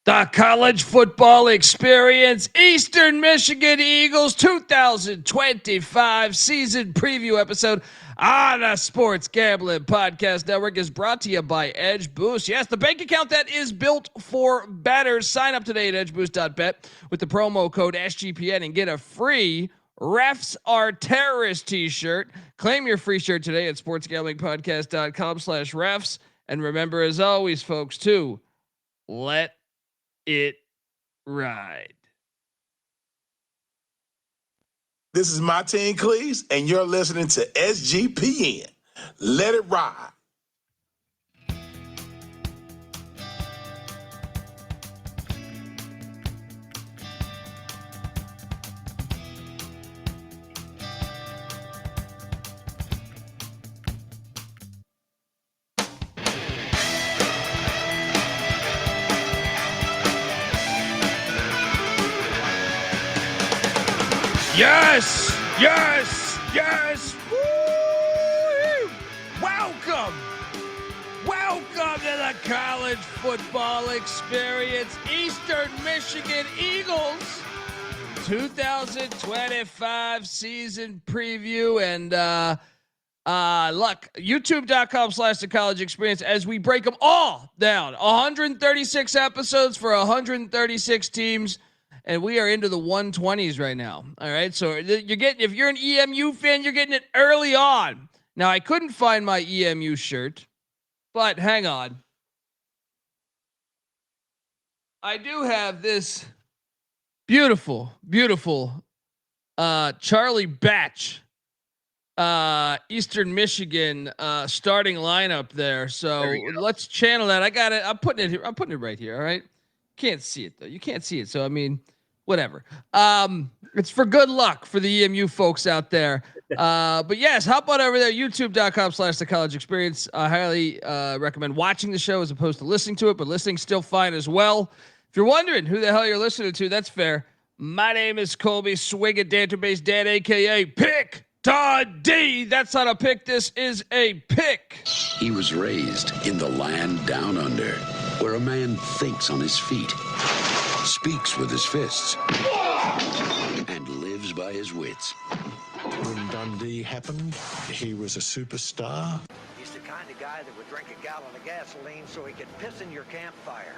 The college football experience, Eastern Michigan Eagles 2025 season preview episode on the Sports Gambling Podcast Network is brought to you by Edge Boost. Yes, the bank account that is built for bettors. Sign up today at edgeboost.bet with the promo code SGPN and get a free Refs Are Terrorists t-shirt. Claim your free shirt today at sportsgamblingpodcast.com/refs. And remember, as always, folks, to let it ride. This is Martin Cleese, and you're listening to SGPN. Let it ride. Yes, yes, yes. Woo! Welcome to the college football experience. Eastern Michigan Eagles 2025 season preview. And look, youtube.com/the college experience as we break them all down. 136 episodes for 136 teams. And we are into the 120s right now. All right. So you're getting, if you're an EMU fan, you're getting it early on. Now, I couldn't find my EMU shirt, but hang on. I do have this beautiful Charlie Batch, Eastern Michigan starting lineup there. So let's channel that. I got it. I'm putting it here. I'm putting it right here. All right. Can't see it though. You can't see it. So, I mean, whatever. It's for good luck for the EMU folks out there. But yes, hop on over there, youtube.com/the college experience. I highly recommend watching the show as opposed to listening to it, but listening still fine as well. If you're wondering who the hell you're listening to, that's fair. My name is Colby Swig at Database Dan, aka Pick Dundee. That's not a pick. This is a pick. He was raised in the land down under, where a man thinks on his feet, speaks with his fists, and lives by his wits. When Dundee happened, he was a superstar. He's the kind of guy that would drink a gallon of gasoline so he could piss in your campfire.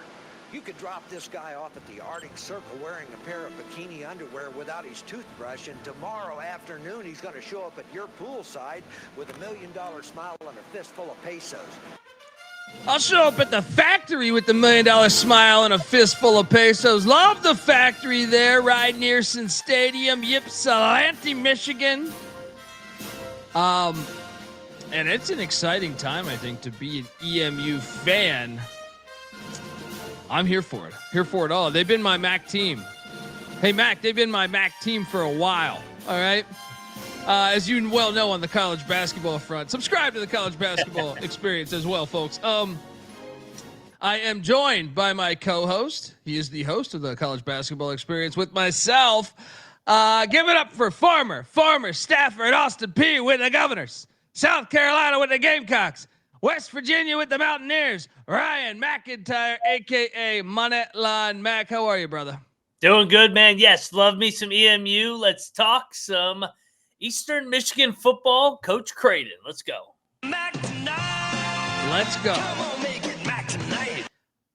You could drop this guy off at the Arctic Circle wearing a pair of bikini underwear without his toothbrush, and tomorrow afternoon he's going to show up at your poolside with $1 million smile and a fistful of pesos. I'll show up at the factory with the $1 million smile and a fistful of pesos. Love the factory there, right near Sun Stadium, Ypsilanti, Michigan. And it's an exciting time, I think, to be an EMU fan. I'm here for it. Here for it all. They've been my MAC team. Hey, Mac, they've been my MAC team for a while. All right. As you well know on the college basketball front, subscribe to the college basketball experience as well, folks. I am joined by my co-host. He is the host of the college basketball experience with myself. Give it up for Farmer, Stafford, Austin P with the Governors, South Carolina with the Gamecocks, West Virginia with the Mountaineers, Ryan McIntyre, a.k.a. Moneyline Mac. How are you, brother? Doing good, man. Yes, love me some EMU. Let's talk some Eastern Michigan football. Coach Creighton. Let's go. Let's go.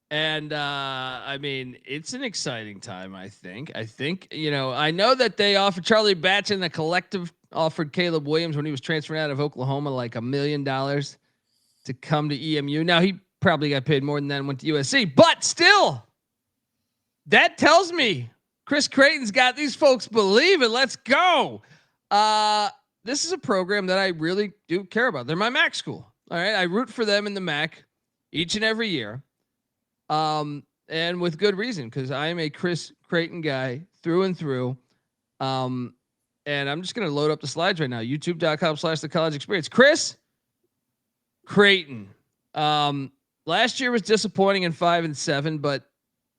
And, I mean, it's an exciting time, I think. You know, I know that they offered Charlie Batch and the collective offered Caleb Williams when he was transferring out of Oklahoma like $1 million to come to EMU. Now, he probably got paid more than that and went to USC. But still, that tells me Chris Creighton's got these folks believing. Let's go. This is a program that I really do care about. They're my MAC school. All right. I root for them in the MAC each and every year. And with good reason, because I am a Chris Creighton guy through and through. And I'm just going to load up the slides right now. YouTube.com/the college experience. Chris Creighton. Last year was disappointing in 5-7, but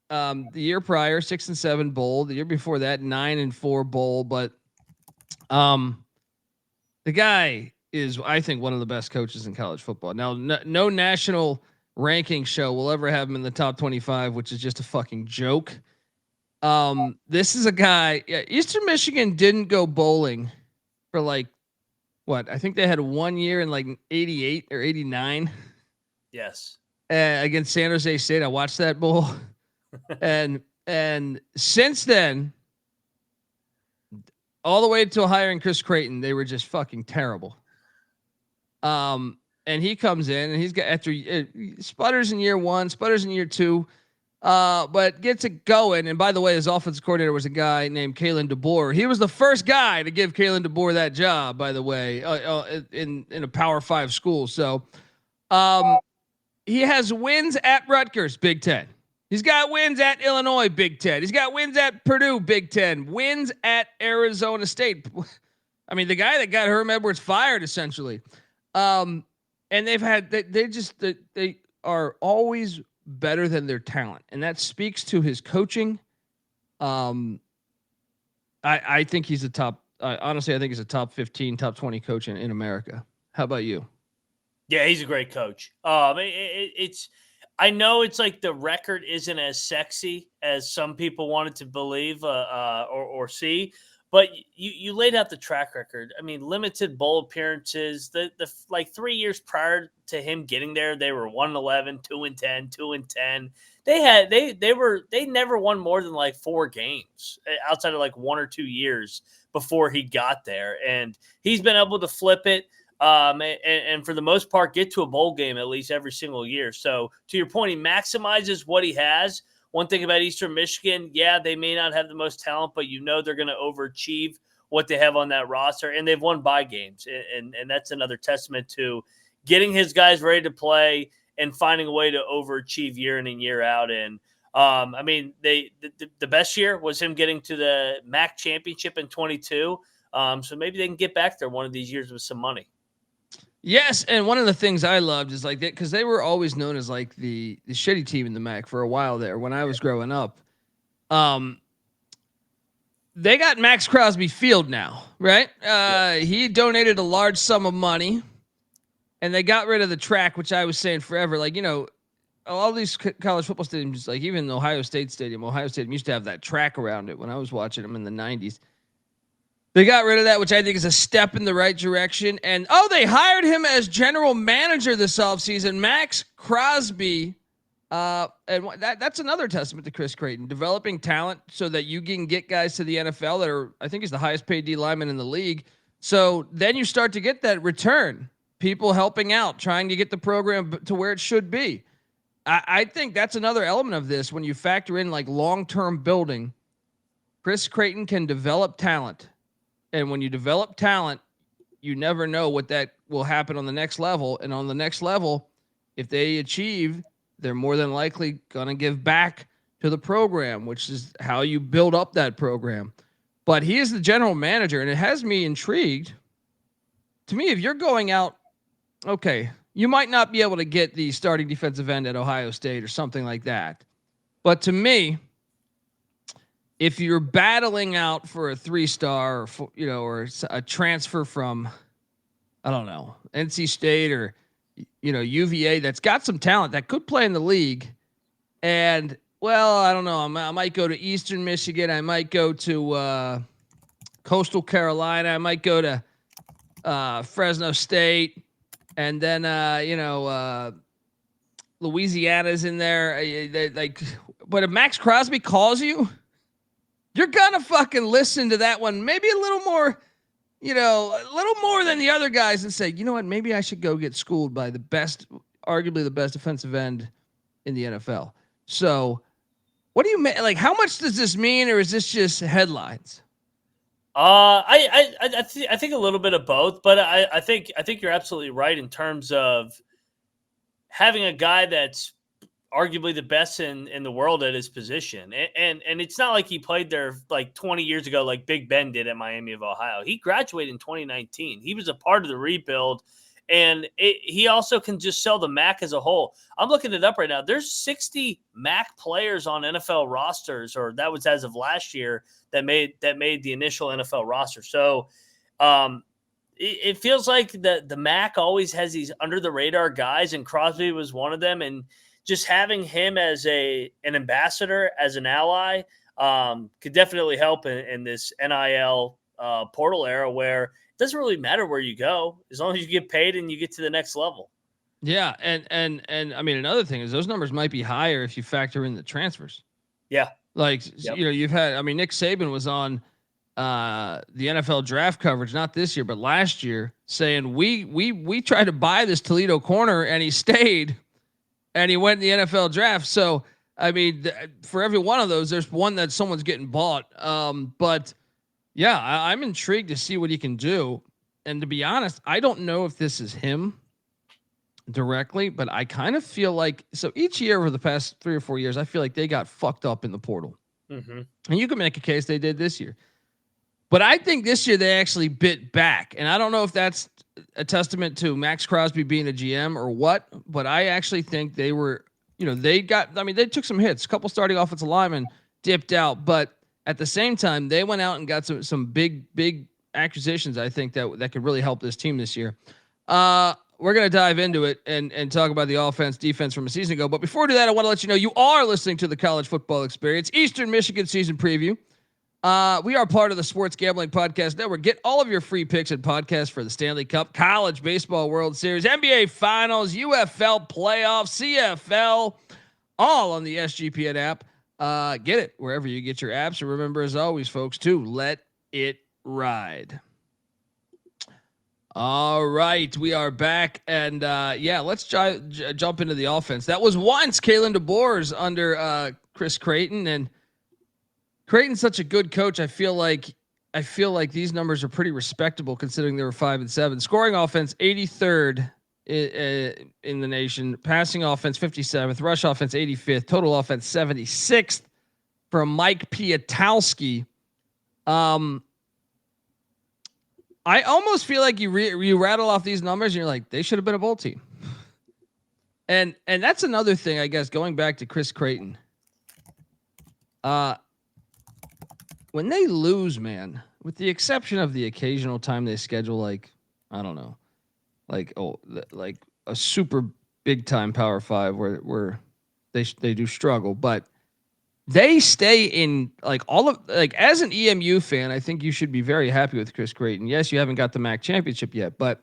the year prior, 6-7 bowl. The year before that, 9-4 bowl. But the guy is, I think, one of the best coaches in college football. Now, no national ranking show will ever have him in the top 25, which is just a fucking joke. This is a guy. Yeah, Eastern Michigan didn't go bowling for like what? I think they had 1 year in like 88 or 89. Yes. Against San Jose State. I watched that bowl. and since then, all the way to hiring Chris Creighton, they were just fucking terrible. And he comes in and he's got sputters in year 1, sputters in year 2, but gets it going. And by the way, his offensive coordinator was a guy named Kalen DeBoer. He was the first guy to give Kalen DeBoer that job, by the way, in a Power 5 school. So, he has wins at Rutgers, Big Ten. He's got wins at Illinois, Big Ten. He's got wins at Purdue, Big Ten. Wins at Arizona State. I mean, the guy that got Herm Edwards fired, essentially. And they've had they are always better than their talent, and that speaks to his coaching. I think he's a top. Honestly, I think he's a top 15, top 20 coach in America. How about you? Yeah, he's a great coach. It's I know it's like the record isn't as sexy as some people wanted to believe or see, but you laid out the track record. I mean, limited bowl appearances. The like 3 years prior to him getting there, they were 1-11, 2-10, 2-10. They never won more than like 4 games outside of like 1 or 2 years before he got there, and he's been able to flip it. And for the most part, get to a bowl game at least every single year. So to your point, he maximizes what he has. One thing about Eastern Michigan, yeah, they may not have the most talent, but you know they're going to overachieve what they have on that roster, and they've won bye games, and that's another testament to getting his guys ready to play and finding a way to overachieve year in and year out. And I mean, the best year was him getting to the MAC championship in 22. So maybe they can get back there one of these years with some money. Yes, and one of the things I loved is like that because they were always known as like the shitty team in the MAC for a while there when I was growing up. They got Maxx Crosby Field now, right? He donated a large sum of money, and they got rid of the track, which I was saying forever. Like, you know, all these college football stadiums, like even Ohio State Stadium used to have that track around it when I was watching them in the 90s. They got rid of that, which I think is a step in the right direction. And, they hired him as general manager this offseason, Maxx Crosby. And that's another testament to Chris Creighton, developing talent so that you can get guys to the NFL that are, I think he's the highest paid D lineman in the league. So then you start to get that return, people helping out, trying to get the program to where it should be. I think that's another element of this. When you factor in like long-term building, Chris Creighton can develop talent. And when you develop talent, you never know what that will happen on the next level. And on the next level, if they achieve, they're more than likely going to give back to the program, which is how you build up that program. But he is the general manager, and it has me intrigued. To me, if you're going out, okay, you might not be able to get the starting defensive end at Ohio State or something like that. But to me, if you're battling out for a 3-star, or a transfer from, I don't know, NC State or, UVA that's got some talent that could play in the league, and, well, I don't know, I might go to Eastern Michigan, I might go to Coastal Carolina, I might go to Fresno State, and then, Louisiana's in there. But if Maxx Crosby calls you, you're going to fucking listen to that one. Maybe a little more, a little more than the other guys and say, you know what, maybe I should go get schooled by arguably the best defensive end in the NFL. So what do you mean? Like, how much does this mean, or is this just headlines? I think a little bit of both, but I think you're absolutely right in terms of having a guy that's arguably the best in the world at his position. And it's not like he played there like 20 years ago, like Big Ben did at Miami of Ohio. He graduated in 2019. He was a part of the rebuild, and he also can just sell the MAC as a whole. I'm looking it up right now. There's 60 MAC players on NFL rosters, or that was as of last year, that made the initial NFL roster. So it feels like the MAC always has these under the radar guys, and Crosby was one of them. And just having him as an ambassador, as an ally, could definitely help in this NIL portal era where it doesn't really matter where you go as long as you get paid and you get to the next level. Yeah, and I mean, another thing is those numbers might be higher if you factor in the transfers. Yeah. Like, you've had, I mean, Nick Saban was on the NFL draft coverage, not this year, but last year, saying we tried to buy this Toledo corner and he stayed and he went in the NFL draft. So, I mean, for every one of those, there's one that someone's getting bought. But yeah, I'm intrigued to see what he can do. And to be honest, I don't know if this is him directly, but I kind of feel like, so each year over the past 3 or 4 years, I feel like they got fucked up in the portal. Mm-hmm. And you can make a case they did this year. But I think this year they actually bit back. And I don't know if that's a testament to Maxx Crosby being a GM or what, but I actually think they were, they took some hits. A couple starting offensive linemen dipped out, but at the same time, they went out and got some big acquisitions, I think, that could really help this team this year. We're going to dive into it and talk about the offense, defense from a season ago. But before we do that, I want to let you know you are listening to the College Football Experience, Eastern Michigan season preview. We are part of the Sports Gambling Podcast Network. Get all of your free picks and podcasts for the Stanley Cup, College Baseball World Series, NBA Finals, UFL Playoffs, CFL, all on the SGPN app. Get it wherever you get your apps. And remember, as always, folks, to let it ride. All right, we are back, and let's jump into the offense. That was once Kalen DeBoer's under Chris Creighton, and Creighton's such a good coach. I feel like these numbers are pretty respectable considering they were 5-7. Scoring offense 83rd in the nation, passing offense 57th, rush offense 85th, total offense 76th from Mike Piatowski. I almost feel like you rattle off these numbers and you're like, they should have been a bowl team. And that's another thing, I guess, going back to Chris Creighton. When they lose, man, with the exception of the occasional time they schedule, like, I don't know, like a super big time Power 5 where they do struggle, but they stay in as an EMU fan, I think you should be very happy with Chris Creighton. Yes, you haven't got the MAC championship yet, but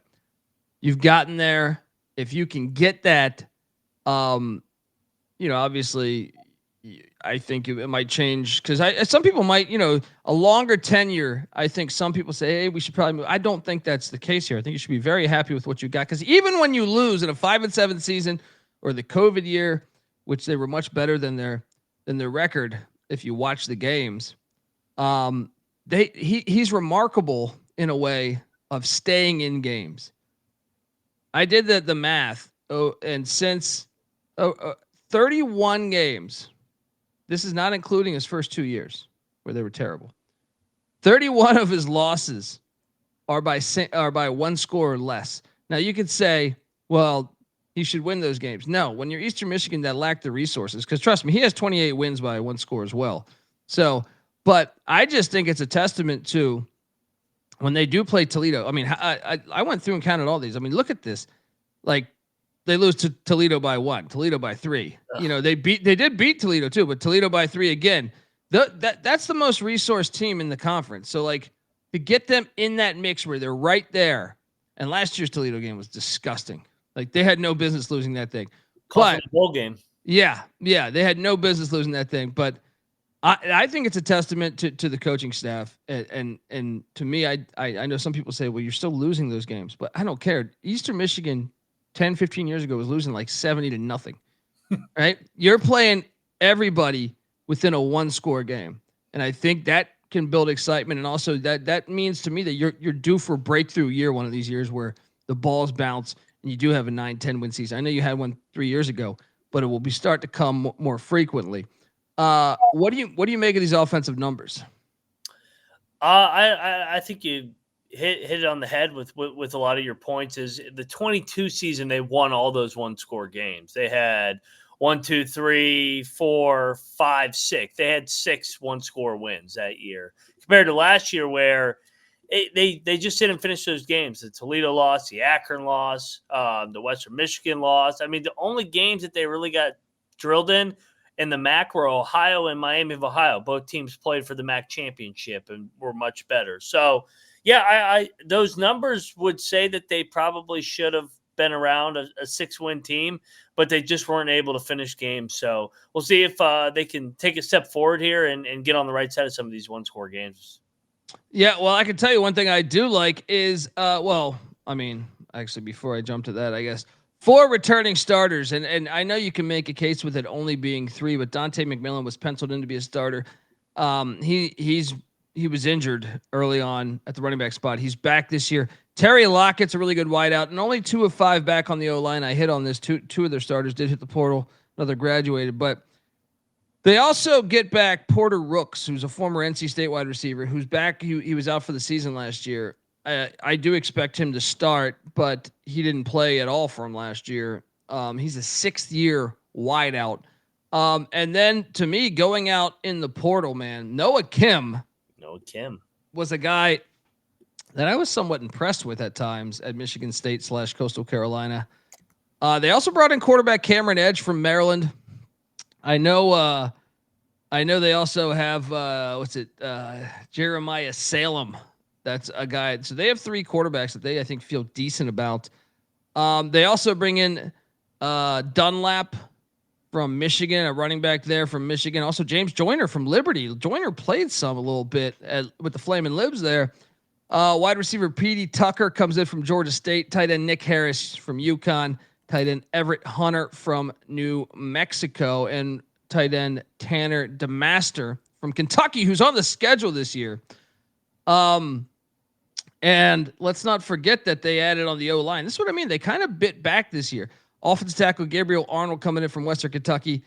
you've gotten there. If you can get that, obviously I think it might change because some people might, a longer tenure. I think some people say, hey, we should probably move. I don't think that's the case here. I think you should be very happy with what you got because even when you lose in a 5-7 season or the COVID year, which they were much better than their record, if you watch the games, he's remarkable in a way of staying in games. I did the math. And since 31 games, this is not including his first 2 years where they were terrible. 31 of his losses are by one score or less. Now you could say, well, he should win those games. No, when you're Eastern Michigan that lack the resources, because trust me, he has 28 wins by one score as well. So, but I just think it's a testament to when they do play Toledo. I mean, I went through and counted all these. I mean, look at this. Like, they lose to Toledo by 1, Toledo by 3. Ugh. They did beat Toledo too, but Toledo by 3 again. That's the most resourced team in the conference. So like to get them in that mix where they're right there. And last year's Toledo game was disgusting. Like they had no business losing that thing. But bowl game. Yeah, they had no business losing that thing. But I think it's a testament to the coaching staff. And to me, I know some people say, well, you're still losing those games, but I don't care. Eastern Michigan 10, 15 years ago was losing like 70-0. Right? You're playing everybody within a 1-score game. And I think that can build excitement. And also that means to me that you're due for a breakthrough year one of these years where the balls bounce and you do have a 9-10 win season. I know you had one 3 years ago, but it will start to come more frequently. What do you make of these offensive numbers? I think you hit it on the head with a lot of your points. Is the 22 season they won all those 1-score games. They had 1, 2, 3, 4, 5, 6. They had 6 1-score wins that year compared to last year where they just didn't finish those games. The Toledo loss, the Akron loss, the Western Michigan loss. I mean, the only games that they really got drilled in the MAC were Ohio and Miami of Ohio. Both teams played for the MAC championship and were much better. So, yeah, I those numbers would say that they probably should have been around a 6-win team, but they just weren't able to finish games. So we'll see if they can take a step forward here and get on the right side of some of these one-score games. Yeah, well, I can tell you one thing I do like is, actually, before I jump to that, I guess 4 returning starters, and I know you can make a case with it only being 3, but Dontae McMillan was penciled in to be a starter. He was injured early on at the running back spot. He's back this year. Terry Lockett's a really good wideout, and only 2 of 5 back on the O-line. I hit on this. Two of their starters did hit the portal. Another graduated, but they also get back Porter Rooks, who's a former NC State wide receiver, who's back. He was out for the season last year. I do expect him to start, but he didn't play at all for him last year. He's a 6th-year wideout. And then, to me, going out in the portal, man, Noah Kim was a guy that I was somewhat impressed with at times at Michigan State / Coastal Carolina. They also brought in quarterback Cameron Edge from Maryland. I know they also have Jeremiah Salem. That's a guy. So they have 3 quarterbacks that I think feel decent about. They also bring in Dunlap from Michigan, a running back there from Michigan. Also James Joyner from Liberty. Joyner played a little bit with the Flamin' Libs there. Wide receiver Petey Tucker comes in from Georgia State. Tight end Nick Harris from UConn. Tight end Everett Hunter from New Mexico, and tight end Tanner DeMaster from Kentucky, who's on the schedule this year. And let's not forget that they added on the O-line. This is what I mean. They kind of bit back this year. Offensive tackle Gabriel Arnold coming in from Western Kentucky.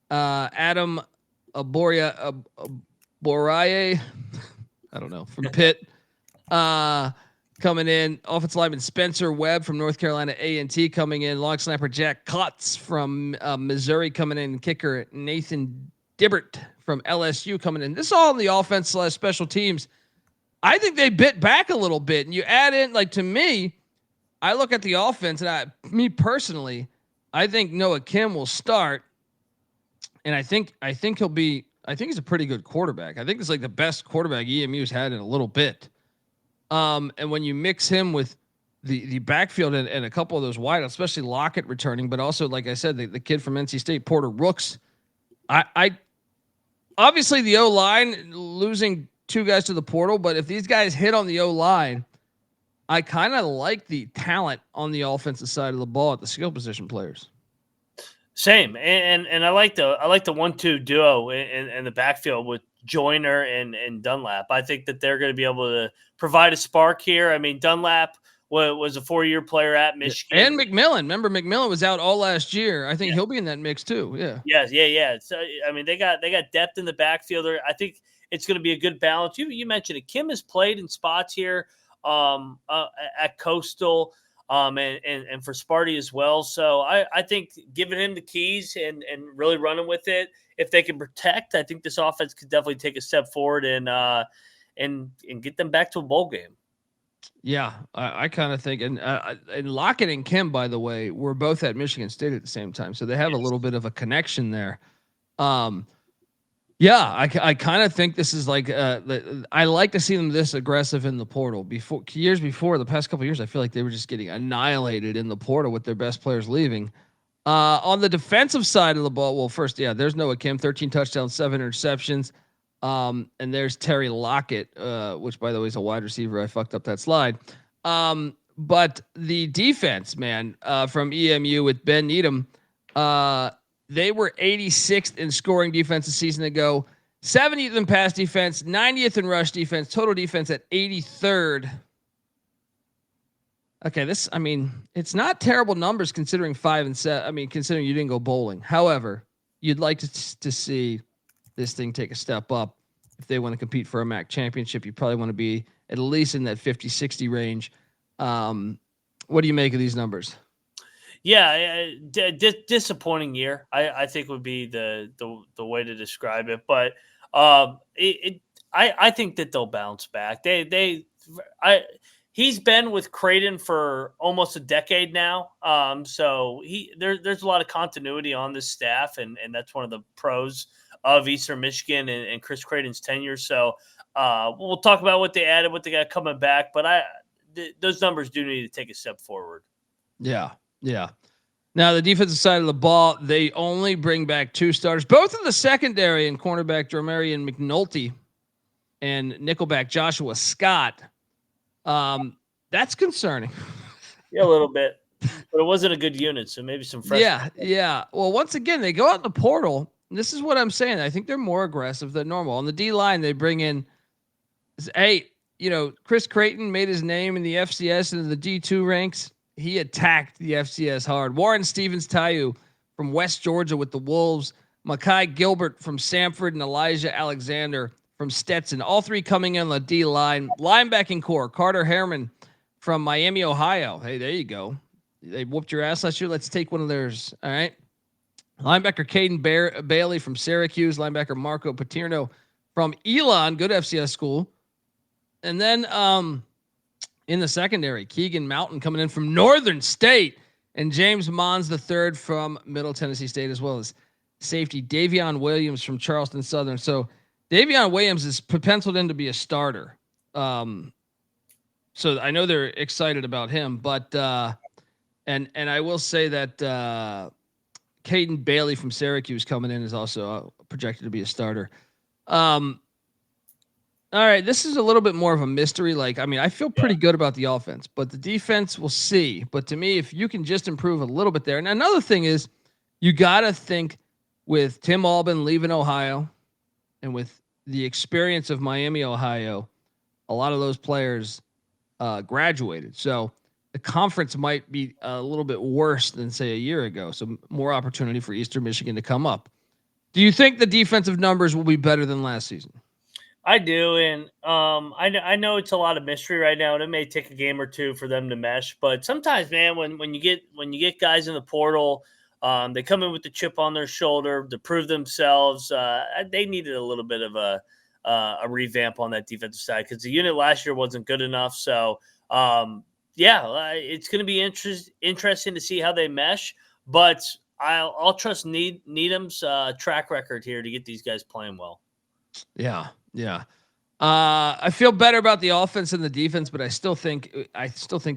Adam Boraye, I don't know, from Pitt. Coming in, offensive lineman Spencer Webb from North Carolina A&T coming in. Long snapper Jack Kotz from Missouri coming in. Kicker Nathan Dibbert from LSU coming in. This is all on the offense / special teams. I think they bit back a little bit. And you add in, to me, I look at the offense, and me personally, I think Noah Kim will start. And I think he's a pretty good quarterback. I think it's the best quarterback EMU's had in a little bit. And when you mix him with the backfield and a couple of those wideouts, especially Lockett returning, but also, like I said, the kid from NC State, Porter Rooks, I obviously the O-line losing 2 guys to the portal, but if these guys hit on the O-line, I kind of like the talent on the offensive side of the ball at the skill position players. Same, and I like the 1-2 duo in the backfield with Joyner and Dunlap. I think that they're going to be able to provide a spark here. I mean, Dunlap was a 4-year player at Michigan. And McMillan. Remember, McMillan was out all last year. I think he'll be in that mix too. Yeah. Yeah. So, I mean, they got depth in the backfield. I think it's going to be a good balance. You mentioned it. Kim has played in spots here at Coastal and for Sparty as well. So I think giving him the keys and really running with it, if they can protect, I think this offense could definitely take a step forward and get them back to a bowl game. Yeah, I kind of think, and Lockett and Kim, by the way, were both at Michigan State at the same time, so they have a little bit of a connection there. Yeah, I kind of think this is I like to see them this aggressive in the portal. The past couple of years, I feel like they were just getting annihilated in the portal with their best players leaving. On the defensive side of the ball, well, first, there's Noah Kim, 13 touchdowns, 7 interceptions. And there's Terry Lockett, which, by the way, is a wide receiver. I fucked up that slide. But the defense, man, from EMU with Ben Needham, they were 86th in scoring defense a season ago, 70th in pass defense, 90th in rush defense, total defense at 83rd. Okay, it's not terrible numbers considering 5 and 7. Considering you didn't go bowling. However, you'd like to see this thing take a step up. If they want to compete for a MAC championship, you probably want to be at least in that 50-60 range. What do you make of these numbers? Yeah, disappointing year, I think would be the way to describe it. But I think that they'll bounce back. They he's been with Creighton for almost a decade now. So there's a lot of continuity on this staff, and that's one of the pros of Eastern Michigan and Chris Creighton's tenure. So we'll talk about what they added, what they got coming back, but those numbers do need to take a step forward. Yeah. Now the defensive side of the ball, they only bring back 2 starters, both in the secondary, and cornerback Dromarion McNulty and nickelback Joshua Scott. That's concerning. Yeah, a little bit, but it wasn't a good unit, so maybe some fresh. Yeah. Well, once again, they go out in the portal. And this is what I'm saying. I think they're more aggressive than normal. On the D line, they bring in, Chris Creighton made his name in the FCS and the D2 ranks. He attacked the FCS hard. Warren Stevens-Tayu from West Georgia with the Wolves. Makai Gilbert from Samford and Elijah Alexander from Stetson. All 3 coming in on the D line. Linebacking core, Carter Harriman from Miami, Ohio. Hey, there you go. They whooped your ass last year. Let's take one of theirs. All right. Linebacker Caden Bailey from Syracuse. Linebacker Marco Paterno from Elon, good FCS school. And then in the secondary, Keegan Mountain coming in from Northern State, and James Mons III from Middle Tennessee State, as well as safety Davion Williams from Charleston Southern. So Davion Williams is penciled in to be a starter. So I know they're excited about him, but and I will say that Caden Bailey from Syracuse coming in is also projected to be a starter. All right, this is a little bit more of a mystery. I feel pretty good about the offense, but the defense, we'll see. But to me, if you can just improve a little bit there. And another thing is, you got to think with Tim Albin leaving Ohio and with the experience of Miami, Ohio, a lot of those players graduated. So the conference might be a little bit worse than, say, a year ago. So more opportunity for Eastern Michigan to come up. Do you think the defensive numbers will be better than last season? I do, and I know it's a lot of mystery right now, and it may take a game or 2 for them to mesh. But sometimes, man, when you get guys in the portal, they come in with the chip on their shoulder to prove themselves. They needed a little bit of a revamp on that defensive side because the unit last year wasn't good enough. So it's going to be interesting to see how they mesh. But I'll trust Needham's track record here to get these guys playing well. Yeah. I feel better about the offense and the defense, but I still think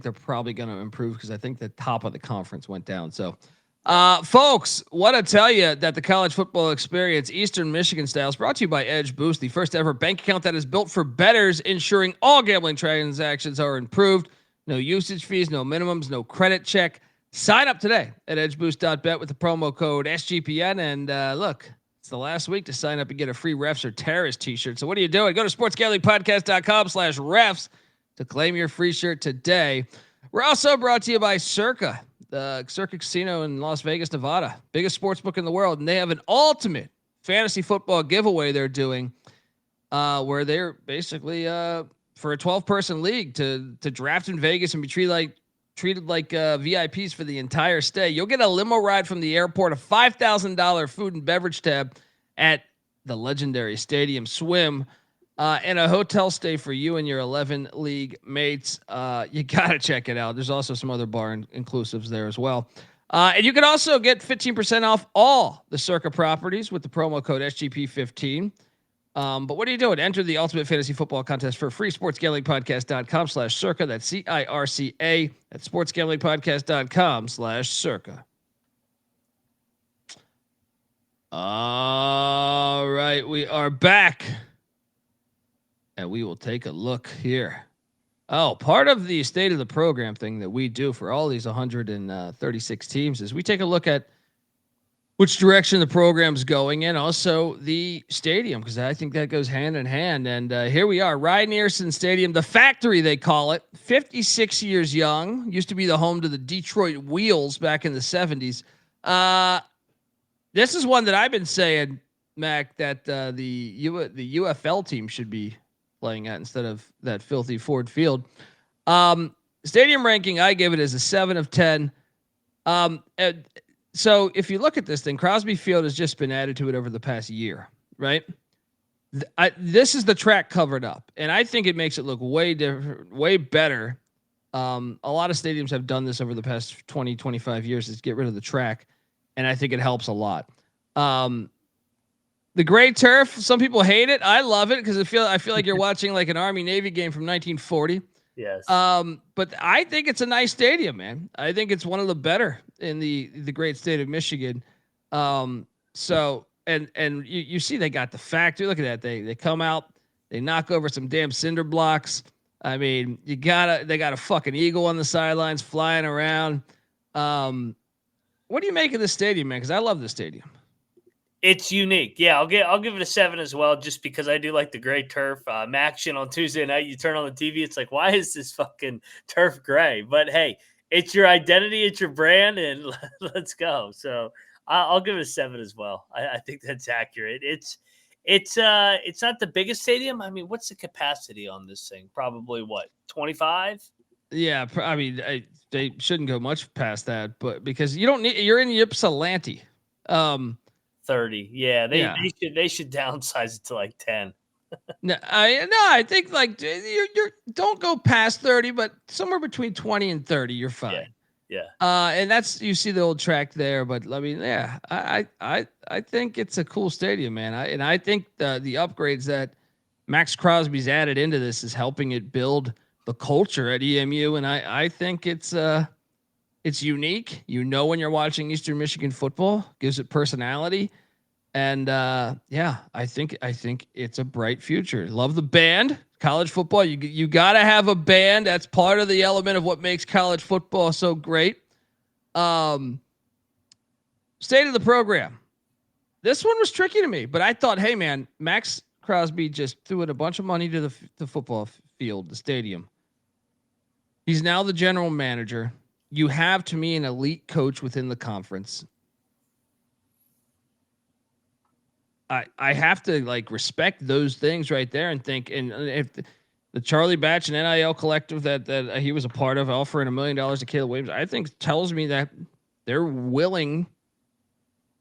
they're probably going to improve because I think the top of the conference went down. So, folks, want to tell you that the college football experience, Eastern Michigan style, is brought to you by Edge Boost, the first ever bank account that is built for bettors, ensuring all gambling transactions are improved. No usage fees, no minimums, no credit check. Sign up today at edgeboost.bet with the promo code SGPN. And look, it's the last week to sign up and get a free Refs or Terrorist t-shirt. So what are you doing? Go to sportsgamblingpodcast.com/refs to claim your free shirt today. We're also brought to you by Circa, the Circa Casino in Las Vegas, Nevada, biggest sports book in the world. And they have an ultimate fantasy football giveaway they're doing where they're basically for a 12-person league to draft in Vegas and be treated like VIPs for the entire stay. You'll get a limo ride from the airport, a $5,000 food and beverage tab at the legendary Stadium Swim, and a hotel stay for you and your 11 league mates. You got to check it out. There's also some other bar inclusives there as well. And you can also get 15% off all the Circa properties with the promo code SGP15. But what are you doing? Enter the Ultimate Fantasy Football Contest for free. sportsgamblingpodcast.com/circa. That's CIRCA at sportsgamblingpodcast.com/circa. All right, we are back. And we will take a look here. Oh, part of the state of the program thing that we do for all these 136 teams is we take a look at which direction the program's going and also the stadium, because I think that goes hand in hand. And here we are, Rynearson Stadium, the factory they call it, 56 years young, used to be the home to the Detroit Wheels back in the 70s. This is one that I've been saying, Mac, that the UFL team should be playing at instead of that filthy Ford Field. Stadium ranking, I give it as a 7 of 10. So if you look at this thing, Crosby Field has just been added to it over the past year, right? This is the track covered up, and I think it makes it look way different, way better. A lot of stadiums have done this over the past 20, 25 years, is get rid of the track, and I think it helps a lot. The gray turf, some people hate it. I love it because I feel like you're watching like an Army Navy game from 1940. Yes. But I think it's a nice stadium, man. I think it's one of the better in the great state of Michigan. So and you see they got the factory. Look at that. They come out, they knock over some damn cinder blocks. I mean, they got a fucking eagle on the sidelines flying around. What do you make of this stadium, man? Because I love this stadium. It's unique. Yeah, I'll give it a 7 as well, just because I do like the gray turf. Action on Tuesday night, you turn on the TV, it's like, why is this fucking turf gray? But hey, it's your identity, it's your brand, and let's go. So I'll give it a 7 as well. I think that's accurate. It's not the biggest stadium. I mean, what's the capacity on this thing? Probably what, 25? Yeah, I mean, they shouldn't go much past that, but because you're in Ypsilanti. 30. Yeah, they should downsize it to like 10. I think like you're don't go past 30, but somewhere between 20 and 30, you're fine. Yeah. And that's, you see the old track there, but I mean, yeah, I think it's a cool stadium, man. I think the upgrades that Maxx Crosby's added into this is helping it build the culture at EMU, and I think it's unique. When you're watching Eastern Michigan football, gives it personality, and yeah, I think it's a bright future. Love the band. College football, you got to have a band. That's part of the element of what makes college football so great. State of the program. This one was tricky to me, but I thought, hey man, Maxx Crosby just threw in a bunch of money to the football field, the stadium. He's now the general manager. You have, to me, an elite coach within the conference. I have to like respect those things right there and think, and if the Charlie Batch and NIL collective that he was a part of offering $1 million to Caleb Williams, I think tells me that they're willing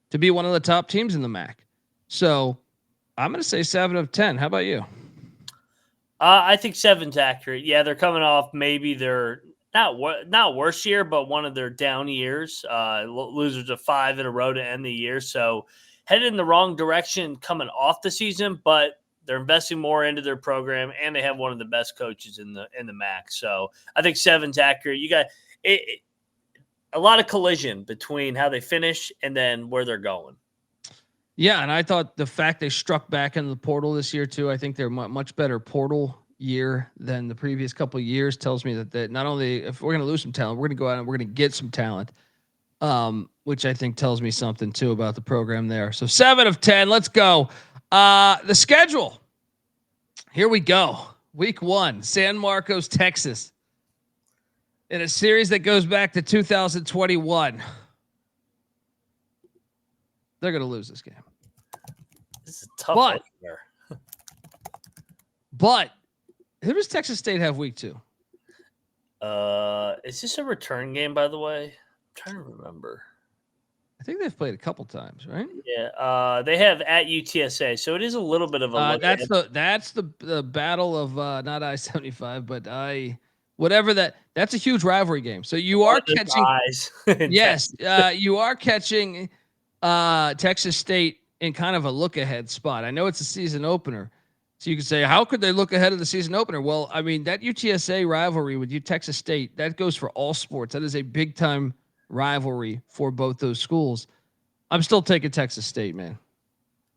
to be one of the top teams in the MAC. So I'm going to say 7 of 10. How about you? I think 7's accurate. Yeah, they're coming off maybe their not worst year, but one of their down years. Losers of 5 in a row to end the year. So headed in the wrong direction coming off the season, but they're investing more into their program, and they have one of the best coaches in the MAC. So I think 7's accurate. You got a lot of collision between how they finish and then where they're going. Yeah, and I thought the fact they struck back in the portal this year too, I think they're much better portal year than the previous couple of years, tells me that not only if we're going to lose some talent, we're going to go out and we're going to get some talent, which I think tells me something too about the program there. So 7 of 10. Let's go. The schedule. Here we go. Week 1, San Marcos, Texas, in a series that goes back to 2021. They're going to lose this game. This is a tough one here. But who does Texas State have week 2? Is this a return game, by the way? I'm trying to remember. I think they've played a couple times, right? Yeah. They have at UTSA, so it is a little bit of a look. That's the battle of not I-75, but whatever that's a huge rivalry game. So you are catching yes, you are catching Texas State in kind of a look ahead spot. I know it's a season opener. So you can say, how could they look ahead of the season opener? Well, I mean, that UTSA rivalry with Texas State, that goes for all sports. That is a big time rivalry for both those schools. I'm still taking Texas State, man.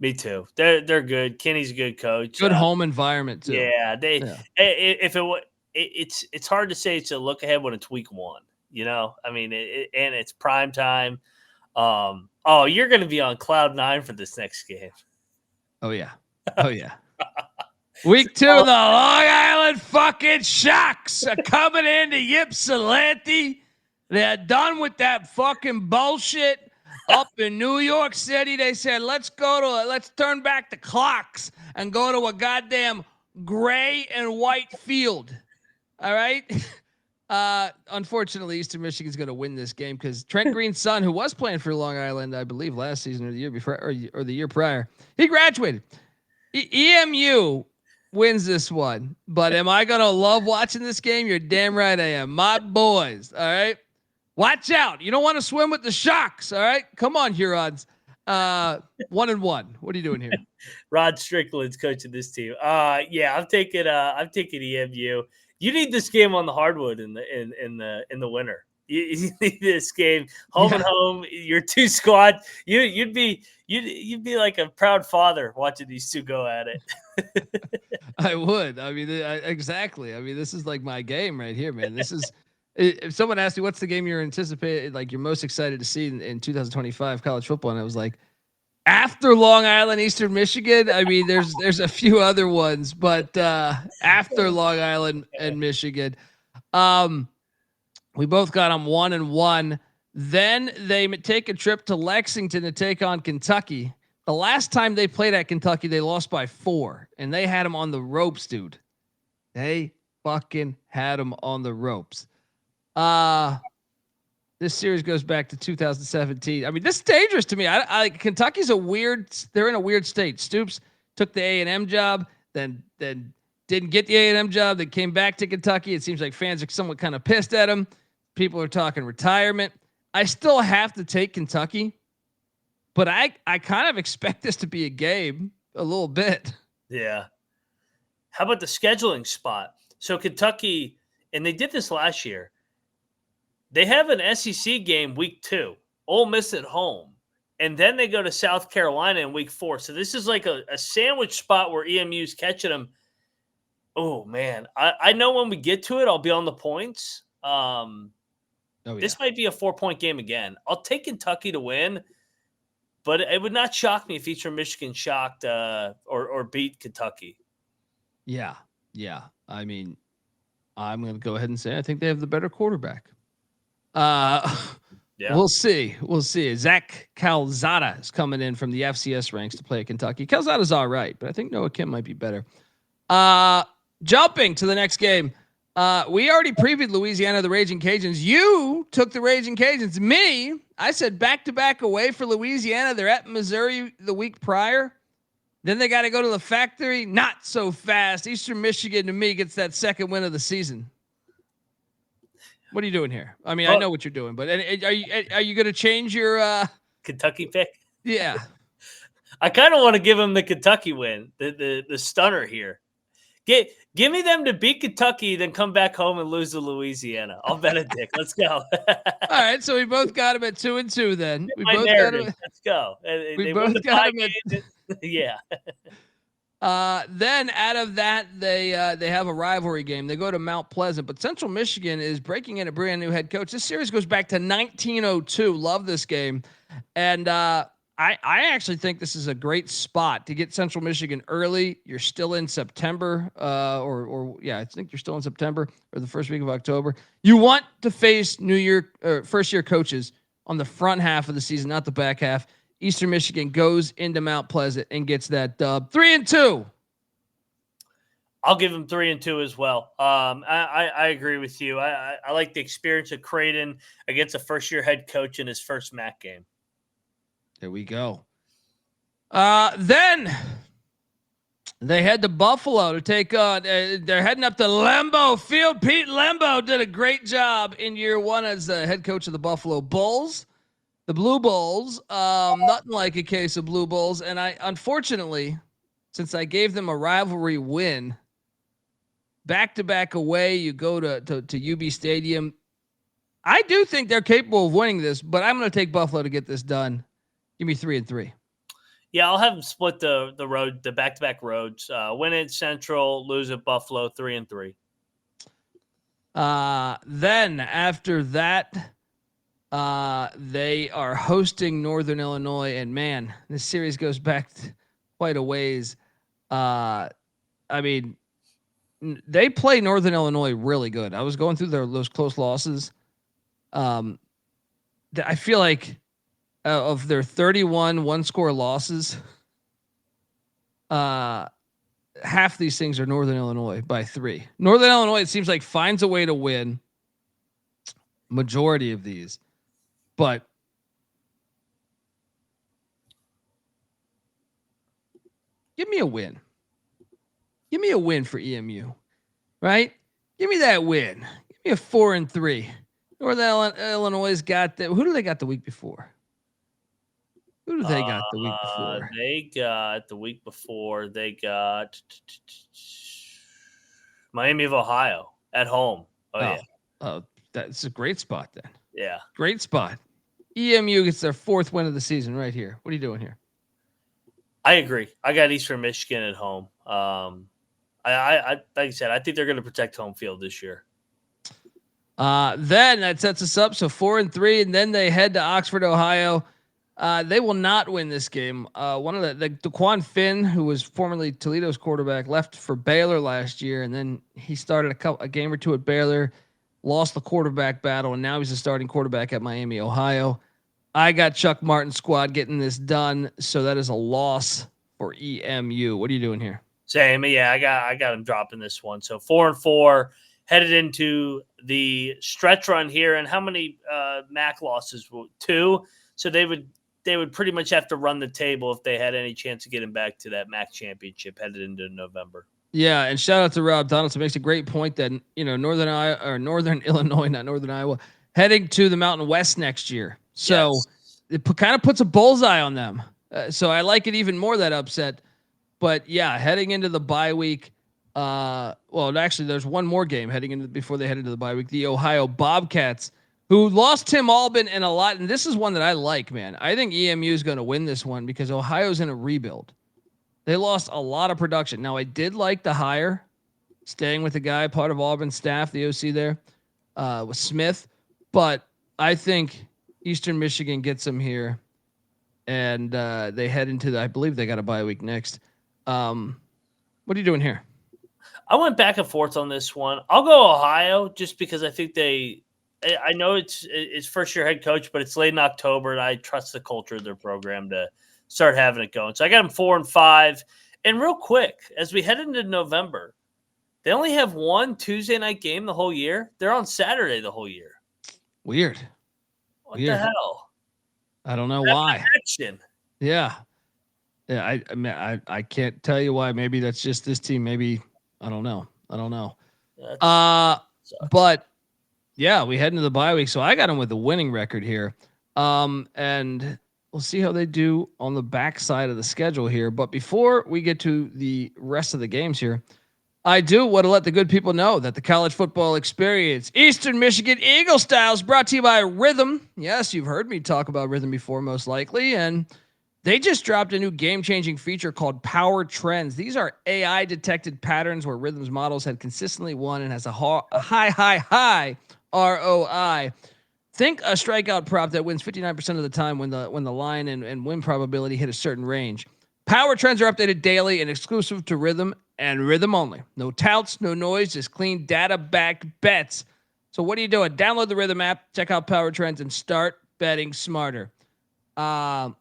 Me too. They're good. Kenny's a good coach. Good home environment too. Yeah, it's hard to say it's a look ahead when it's week 1. You know, I mean, and it's prime time. You're going to be on cloud 9 for this next game. Oh yeah. Week 2, the Long Island fucking Sharks are coming into Ypsilanti. They're done with that fucking bullshit up in New York City. They said, let's turn back the clocks and go to a goddamn gray and white field. All right. Unfortunately, Eastern Michigan's going to win this game because Trent Green's son, who was playing for Long Island, I believe last season or the year before or the year prior, he graduated. EMU wins this one, but am I gonna love watching this game? You're damn right I am. My boys, all right. Watch out! You don't want to swim with the sharks. All right, come on, Hurons. 1-1. What are you doing here? Rod Strickland's coaching this team. Yeah, I'm taking EMU. You need this game on the hardwood in the winter. You need this game home and home. Your two squad. You'd be like a proud father watching these two go at it. I would. I mean, exactly. I mean, this is like my game right here, man. This is. If someone asked me what's the game you're anticipating, like you're most excited to see in 2025 college football, and I was like, after Long Island, Eastern Michigan. I mean, there's a few other ones, but after Long Island and Michigan, we both got them 1-1. Then they take a trip to Lexington to take on Kentucky. The last time they played at Kentucky, they lost by 4, and they had them on the ropes, dude. They fucking had them on the ropes. This series goes back to 2017. I mean, this is dangerous to me. Kentucky's they're in a weird state. Stoops took the A&M job, then didn't get the A&M job. They came back to Kentucky. It seems like fans are somewhat kind of pissed at him. People are talking retirement. I still have to take Kentucky, but I kind of expect this to be a game a little bit. Yeah. How about the scheduling spot? So Kentucky, and they did this last year, they have an SEC game week 2, Ole Miss at home, and then they go to South Carolina in week 4. So this is like a sandwich spot where EMU's catching them. Oh, man. I know when we get to it, I'll be on the points. This might be a 4-point game again. I'll take Kentucky to win, but it would not shock me if Eastern Michigan shocked or beat Kentucky. Yeah. I mean, I'm going to go ahead and say I think they have the better quarterback. We'll see. Zach Calzada is coming in from the FCS ranks to play at Kentucky. Calzada's all right, but I think Noah Kim might be better. Jumping to the next game. We already previewed Louisiana, the Raging Cajuns. You took the Raging Cajuns. Me, I said back-to-back away for Louisiana. They're at Missouri the week prior. Then they got to go to the factory. Not so fast. Eastern Michigan, to me, gets that second win of the season. What are you doing here? I mean, I know what you're doing, but are you going to change your Kentucky pick? Yeah. I kind of want to give them the Kentucky win, the stunner here. Give me them to beat Kentucky, then come back home and lose to Louisiana. I'll bet a dick. Let's go. All right, so we both got them at 2-2. Then we both got them. Let's go. We both got them at yeah. Then out of that, they have a rivalry game. They go to Mount Pleasant, but Central Michigan is breaking in a brand new head coach. This series goes back to 1902. Love this game, and I actually think this is a great spot to get Central Michigan early. You're still in September, I think you're still in September or the first week of October. You want to face first year coaches on the front half of the season, not the back half. Eastern Michigan goes into Mount Pleasant and gets that dub. 3-2. I'll give him 3-2 as well. I agree with you. I like the experience of Creighton against a first-year head coach in his first MAC game. There we go. Then they head to Buffalo to take on. They're heading up to Lambeau Field. Pete Lambeau did a great job in year 1 as the head coach of the Buffalo Bulls. The Blue Bulls, nothing like a case of Blue Bulls. And I, unfortunately, since I gave them a rivalry win, back-to-back away, you go to UB Stadium. I do think they're capable of winning this, but I'm going to take Buffalo to get this done. Give me 3-3. Yeah, I'll have them split the back-to-back roads. Win at Central, lose at Buffalo, 3-3. Then after that, they are hosting Northern Illinois, and man, this series goes back quite a ways. I mean, they play Northern Illinois really good. I was going through those close losses. I feel like of their 31 one-score losses, half these things are Northern Illinois by 3. Northern Illinois, it seems like, finds a way to win majority of these. But Give me a win. Give me a win for EMU, right? Give me that win. Give me a 4-3. Northern Illinois got that. Who do they got the week before? Who do they got the week before? They got Miami of Ohio at home. Yeah. Oh, that's a great spot then. Yeah. Great spot. EMU gets their 4th win of the season right here. What are you doing here? I agree. I got Eastern Michigan at home. I like I said, I think they're going to protect home field this year. Then that sets us up. So 4-3, and then they head to Oxford, Ohio. They will not win this game. One of the DeQuan Finn, who was formerly Toledo's quarterback, left for Baylor last year, and then he started a game or two at Baylor, lost the quarterback battle, and now he's a starting quarterback at Miami, Ohio. I got Chuck Martin's squad getting this done, so that is a loss for EMU. What are you doing here? Same, yeah. I got him dropping this one. So 4-4, headed into the stretch run here. And how many MAC losses? 2. So they would pretty much have to run the table if they had any chance of getting back to that MAC championship headed into November. Yeah, and shout out to Rob Donaldson. Makes a great point that Northern Illinois, not Northern Iowa, heading to the Mountain West next year. So it kind of puts a bullseye on them. So I like it even more, that upset. But yeah, heading into the bye week. Well, actually, there's one more game heading into before they head into the bye week. The Ohio Bobcats, who lost Tim Albin and a lot. And this is one that I like, man. I think EMU is going to win this one because Ohio's in a rebuild. They lost a lot of production. Now, I did like the hire, staying with the guy, part of Auburn's staff, the OC there, with Smith. But I think Eastern Michigan gets them here, and they head into I believe they got a bye week next. What are you doing here? I went back and forth on this one. I'll go Ohio just because I think I know it's first year head coach, but it's late in October, and I trust the culture of their program to start having it going. So I got them 4-5. And real quick, as we head into November, they only have one Tuesday night game the whole year. They're on Saturday the whole year. Weird. What the hell? I don't know why. Action. Yeah. Yeah. I can't tell you why. Maybe that's just this team. Maybe I don't know. But yeah, we head into the bye week. So I got them with a winning record here. And we'll see how they do on the backside of the schedule here. But before we get to the rest of the games here, I do want to let the good people know that the college football experience, Eastern Michigan Eagle Styles, brought to you by Rhythm. Yes, you've heard me talk about Rhythm before, most likely. And they just dropped a new game-changing feature called Power Trends. These are AI-detected patterns where Rhythm's models had consistently won and has a high ROI. Think a strikeout prop that wins 59% of the time when the line and win probability hit a certain range. Power Trends are updated daily and exclusive to Rhythm and Rhythm only. No touts, no noise, just clean data-backed bets. So what are you doing? Download the Rhythm app, check out Power Trends, and start betting smarter. Also,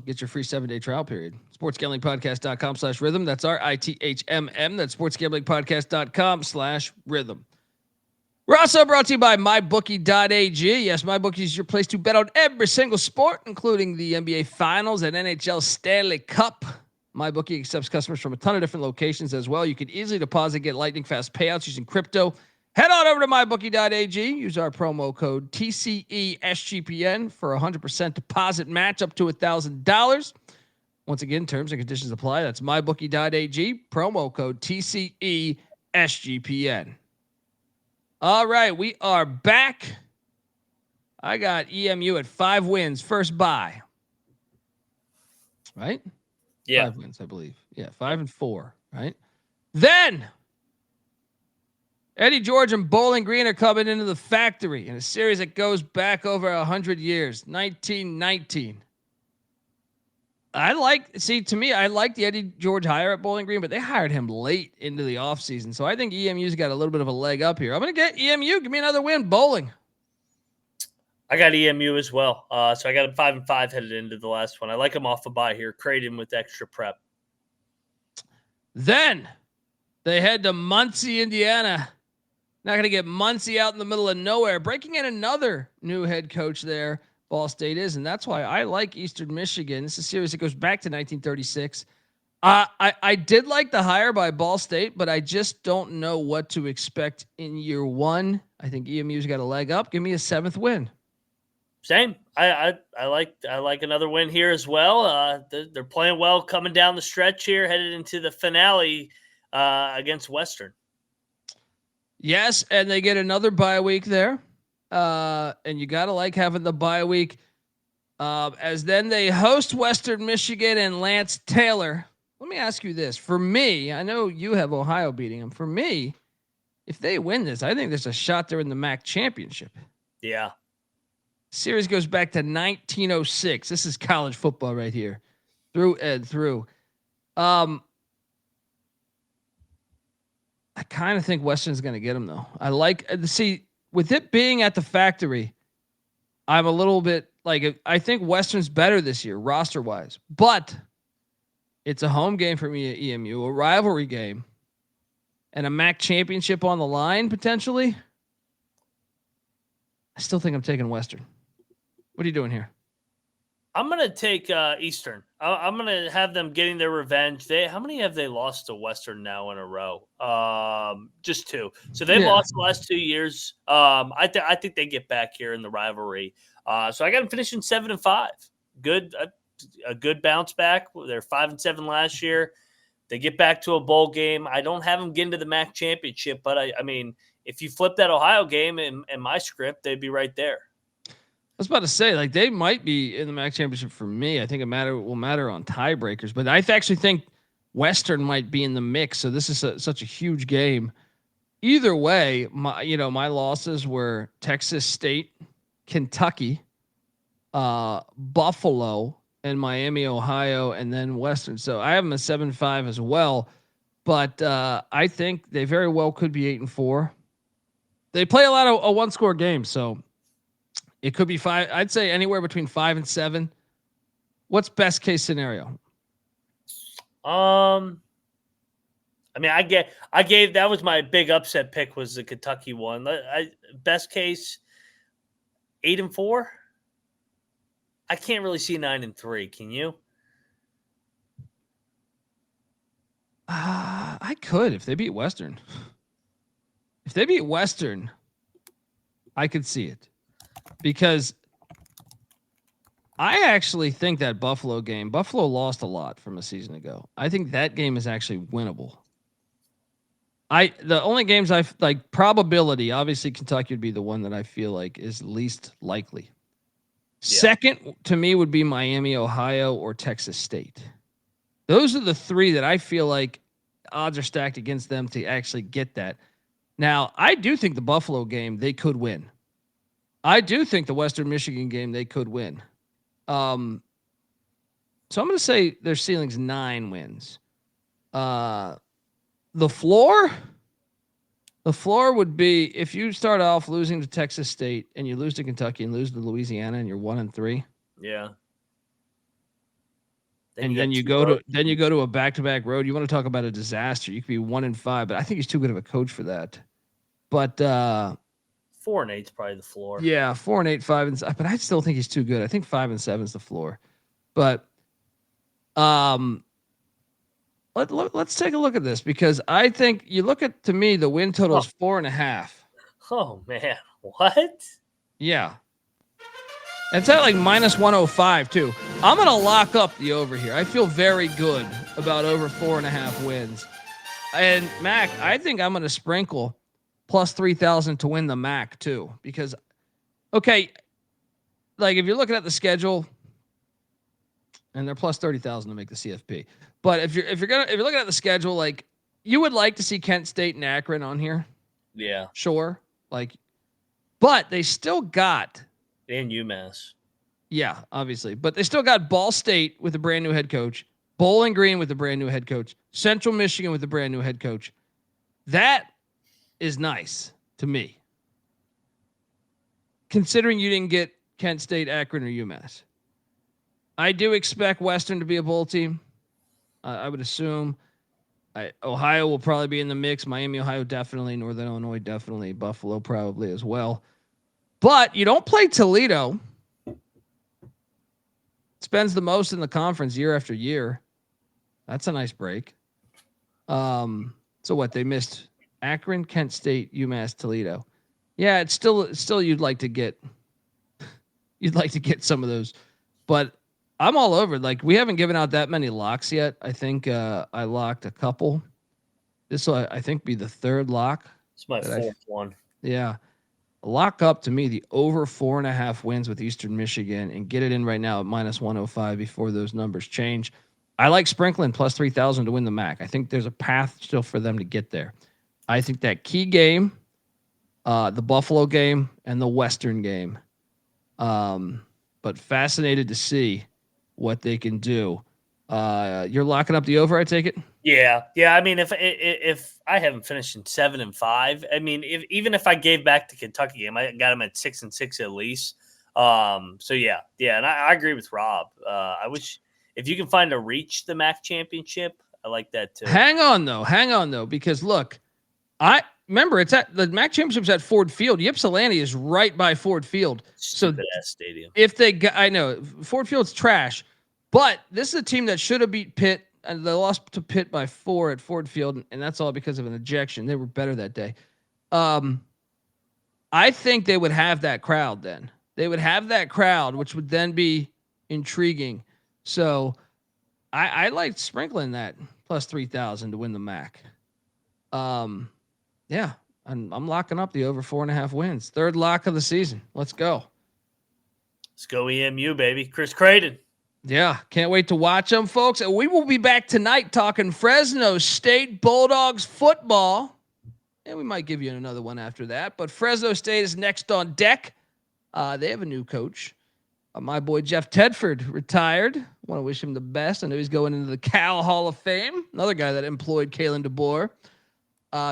get your free 7-day trial period. SportsGamblingPodcast.com/rhythm. That's RITHMM. That's SportsGamblingPodcast.com/rhythm. We're also brought to you by MyBookie.ag. Yes, MyBookie is your place to bet on every single sport, including the NBA Finals and NHL Stanley Cup. MyBookie accepts customers from a ton of different locations as well. You can easily deposit, get lightning fast payouts using crypto. Head on over to MyBookie.ag. Use our promo code TCESGPN for a 100% deposit match up to $1,000. Once again, terms and conditions apply. That's MyBookie.ag. Promo code TCESGPN. All right, we are back. I got EMU at 5 wins, first bye. Right? Yeah. 5 wins, I believe. Yeah, 5-4, right? Then Eddie George and Bowling Green are coming into the factory in a series that goes back over 100 years, 1919. I like the Eddie George hire at Bowling Green, but they hired him late into the offseason. So I think EMU's got a little bit of a leg up here. I'm going to get EMU. Give me another win, Bowling. I got EMU as well. So I got him 5-5 headed into the last one. I like him off a bye here. Creighton with extra prep. Then they head to Muncie, Indiana. Not going to get Muncie out in the middle of nowhere. Breaking in another new head coach there. Ball State is, and that's why I like Eastern Michigan. This is a series that goes back to 1936. I did like the hire by Ball State, but I just don't know what to expect in year one. I think EMU's got a leg up. Give me a 7th win. Same. I like another win here as well. They're playing well coming down the stretch here, headed into the finale against Western. Yes, and they get another bye week there. And you got to like having the bye week. As then they host Western Michigan and Lance Taylor. Let me ask you this. For me, I know you have Ohio beating them. For me, if they win this, I think there's a shot they're in the MAC championship. Yeah. Series goes back to 1906. This is college football right here. Through and through. I kind of think Western's going to get them, though. I like – see, with it being at the factory, I'm a little bit like – I think Western's better this year, roster-wise. But it's a home game for me at EMU, a rivalry game, and a MAC championship on the line, potentially. I still think I'm taking Western. What are you doing here? I'm going to take Eastern. I'm going to have them getting their revenge. How many have they lost to Western now in a row? Just 2. So they've lost the last 2 years. I think they get back here in the rivalry. So I got them finishing 7-5. Good, a good bounce back. They're 5-7 last year. They get back to a bowl game. I don't have them get into the MAC championship, but I mean, if you flip that Ohio game in my script, they'd be right there. I was about to say, like, they might be in the MAC championship for me. I think will matter on tiebreakers, but I actually think Western might be in the mix. So this is such a huge game. Either way, my losses were Texas State, Kentucky, Buffalo, and Miami, Ohio, and then Western. So I have them at 7-5 as well, but I think they very well could be 8-4. They play a lot of one-score games, so it could be 5. I'd say anywhere between 5 and 7. What's best case scenario? I mean, I gave that was my big upset pick was the Kentucky one. Best case 8-4. I can't really see 9-3. Can you? I could if they beat Western. If they beat Western, I could see it. Because I actually think that Buffalo lost a lot from a season ago. I think that game is actually winnable. The only games I've like probability, obviously Kentucky would be the one that I feel like is least likely. Yeah. Second to me would be Miami, Ohio, or Texas State. Those are the 3 that I feel like odds are stacked against them to actually get that. Now, I do think the Buffalo game, they could win. I do think the Western Michigan game, they could win. So I'm going to say their ceiling's 9 wins. The floor would be if you start off losing to Texas State and you lose to Kentucky and lose to Louisiana and you're 1-3. Yeah. Then you go to a back-to-back road. You want to talk about a disaster. You could be 1-5, but I think he's too good of a coach for that. But 4-8 is probably the floor. Yeah, 4-8, 5-7. But I still think he's too good. I think 5-7 is the floor. But let's take a look at this because I think you look at to me the win total is 4.5. Oh man, what? Yeah. It's at like -105 too. I'm gonna lock up the over here. I feel very good about over 4.5 wins. And Mac, I think I'm gonna sprinkle plus 3,000 to win the MAC too, because okay, like if you're looking at the schedule, and they're plus 30,000 to make the CFP. But if you're looking at the schedule, like you would like to see Kent State and Akron on here. Yeah, sure. Like, but they still got and UMass. Yeah, obviously, but they still got Ball State with a brand new head coach, Bowling Green with a brand new head coach, Central Michigan with a brand new head coach. That is nice to me, considering you didn't get Kent State, Akron, or UMass. I do expect Western to be a bowl team. I would assume Ohio will probably be in the mix. Miami, Ohio, definitely. Northern Illinois, definitely. Buffalo, probably as well. But you don't play Toledo. spends the most in the conference year after year. That's a nice break. So what, they missed Akron, Kent State, UMass, Toledo. Yeah, it's still you'd like to get some of those, but I'm all over. Like, we haven't given out that many locks yet. I think I locked a couple. This will, I think, be the third lock. It's my fourth one. Yeah. Lock up to me the over 4.5 wins with Eastern Michigan and get it in right now at -105 before those numbers change. I like sprinkling plus 3,000 to win the MAC. I think there's a path still for them to get there. I think that key game, the Buffalo game and the Western game, but fascinated to see what they can do. You're locking up the over, I take it? Yeah. I mean, if I haven't finished in 7-5, I mean, even if I gave back the Kentucky game, I got them at 6-6 at least. So yeah, and I agree with Rob. I wish if you can find a reach the MAC championship, I like that too. Hang on though, because look, I remember it's at the MAC championship's at Ford Field. Ypsilanti is right by Ford Field. Stupid ass stadium. If they got, I know Ford Field's trash, but this is a team that should have beat Pitt, and they lost to Pitt by 4 at Ford Field, and that's all because of an ejection. They were better that day. I think they would have that crowd then. They would have that crowd, which would then be intriguing. So I like sprinkling that plus 3,000 to win the MAC. Yeah, I'm locking up the over 4.5 wins. Third lock of the season. Let's go. Let's go EMU, baby. Chris Creighton. Yeah, can't wait to watch them, folks. And we will be back tonight talking Fresno State Bulldogs football. And we might give you another one after that. But Fresno State is next on deck. They have a new coach. My boy Jeff Tedford retired. I want to wish him the best. I know he's going into the Cal Hall of Fame. Another guy that employed Kalen DeBoer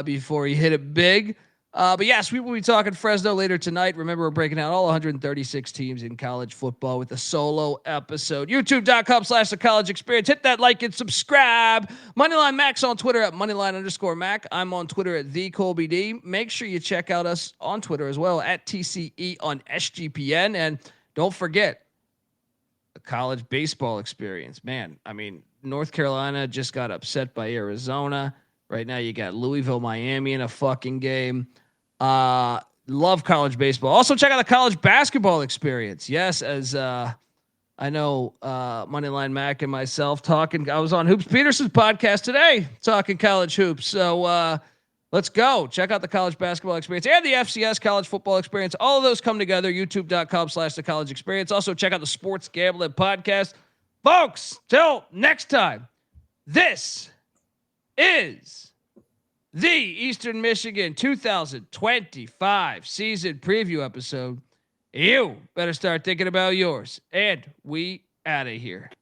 before he hit it big. But yes, we will be talking Fresno later tonight. Remember, we're breaking out all 136 teams in college football with a solo episode. YouTube.com/The College Experience. Hit that like and subscribe. Moneyline Max on Twitter at Moneyline_Mac. I'm on Twitter at TheColbyD. Make sure you check out us on Twitter as well at TCE on SGPN. And don't forget the college baseball experience. Man, I mean, North Carolina just got upset by Arizona. Right now, you got Louisville, Miami in a fucking game. Love college baseball. Also, check out the college basketball experience. Yes, as I know Moneyline Mac and myself talking. I was on Hoops Peterson's podcast today talking college hoops. So let's go. Check out the college basketball experience and the FCS college football experience. All of those come together. YouTube.com/The College Experience. Also, check out the Sports Gambling Podcast. Folks, till next time, this is the Eastern Michigan 2025 season preview episode. You better start thinking about yours. And we out of here.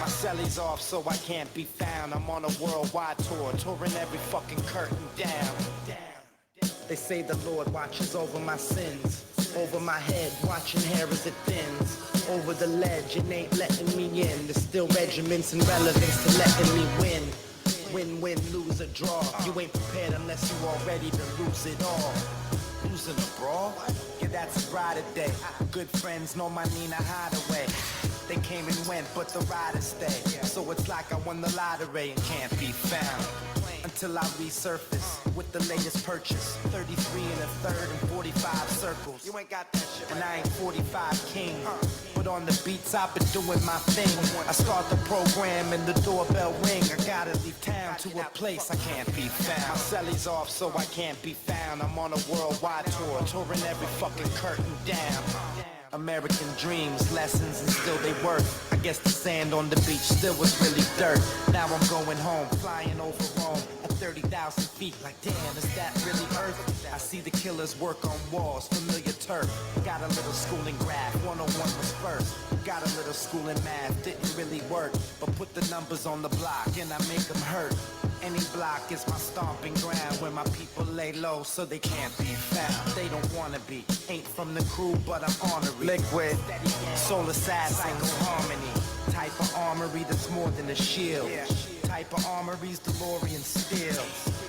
Celly's off, so I can't be found. I'm on a worldwide tour, touring every fucking curtain down. They say the Lord watches over my sins, over my head, watching hair as it thins. Over the ledge, it ain't letting me in. There's still regiments and relevance to letting me win. Win, lose or draw. You ain't prepared unless you all ready to lose it all. Losing a brawl? Yeah, that's a Friday day. Good friends know my Nina Hideaway. They came and went, but the riders stay. So it's like I won the lottery and can't be found. Until I resurface with the latest purchase. 33 and a third and 45 circles. You ain't got that shit. And I ain't 45 king. But on the beats, I've been doing my thing. I start the program and the doorbell ring. I gotta leave town to a place I can't be found. My celly's off, so I can't be found. I'm on a worldwide tour, touring every fucking curtain down. American dreams, lessons, and still they work. I guess the sand on the beach still was really dirt. Now I'm going home, flying over Rome at 30,000 feet. Like, damn, is that really Earth? I see the killers work on walls, familiar turf. Got a little school in graph, 101 was first. Got a little school in math, didn't really work. But put the numbers on the block and I make them hurt. Any block is my stomping ground where my people lay low so they can't be found. They don't wanna be, ain't from the crew, but I'm honorary. Liquid, soul assassin, psycho harmony. Type of armory that's more than a shield. Type of armories, DeLorean steel.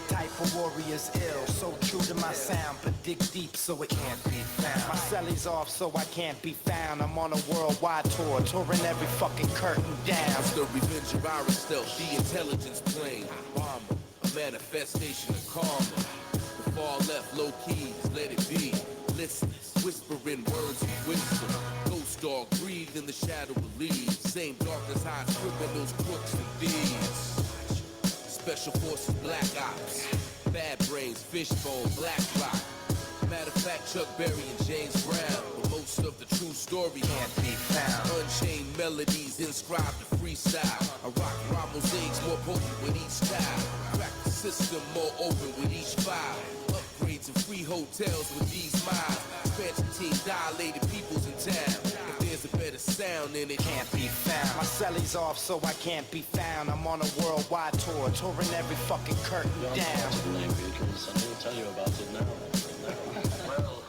Type of warriors ill. So true to my sound, but dig deep so it can't be found. My celly's off so I can't be found. I'm on a worldwide tour, touring every fucking curtain down. It's the revenge of our stealth, the intelligence plane. Bomber, a manifestation of karma. The far left, low keys, let it be. Listeners, whispering words of wisdom. Ghost dog breathe in the shadow of leaves. Same darkness hides criminals, crooks, and thieves. Special forces, black ops. Bad brains, fishbone, black rock. Matter of fact, Chuck Berry and James Brown. But most of the true story can't be found. Unchained melodies inscribed to freestyle. I rock mosaics more potent with each style. Crack the system more open with each file. Upgrades and free hotels with these miles. Expansion team dilated peoples in town. If there's a better sound, then it can't be found. My celly's off so I can't be found. I'm on a worldwide tour, touring every fucking curtain down. I didn't tell you about it now. well,